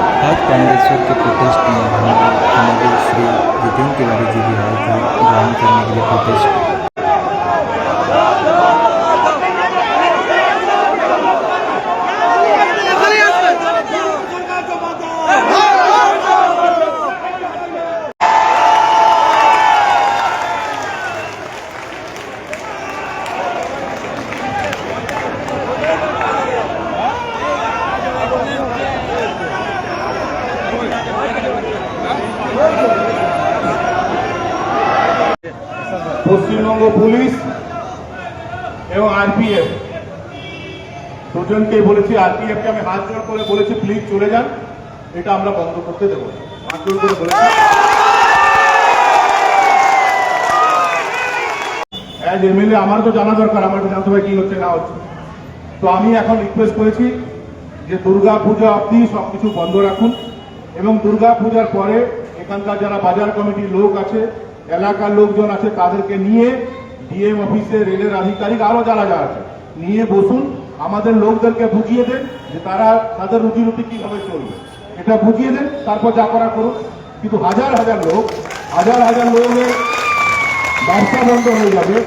आज पांडेश्वर के प्रोटेस्ट में हमारे श्री जितेंद्र तिवारी जी भी आए थे ज्वाइन करने के लिए प्रोटेस्ट। পশ্চিমবঙ্গ পুলিশ এবং আরপিএফ দুজনকেই বলেছি, আরপিএফকে আমি হাত জোড় করে বলেছি প্লিজ চলে যান, এটা আমরা বন্ধ করতে দেবো না। হাত জোড় করে বলেছি অ্যাজ এমএলএ আমার তো জানা দরকার, আমার জানতে হবে কি হচ্ছে না হচ্ছে। তো আমি এখন রিকোয়েস্ট করেছি যে দুর্গা পূজা অবধি সবকিছু বন্ধ রাখুন এবং দুর্গা পূজার পরে এখানকার যারা বাজার কমিটির লোক আছে, এলাকার লোকজন আছে, তাদেরকে নিয়ে ডিএম অফিসে, রেলের আধিকারিক আরো যারা যারা আছে নিয়ে বসুন, আমাদের লোকদেরকে বুঝিয়ে দেন যে তারা তাদের রুজি রুটি কিভাবে চলবে, এটা বুঝিয়ে দেন, তারপর যা করা করুন। কিন্তু হাজার হাজার লোকের ব্যবসা বন্ধ হয়ে যাবে।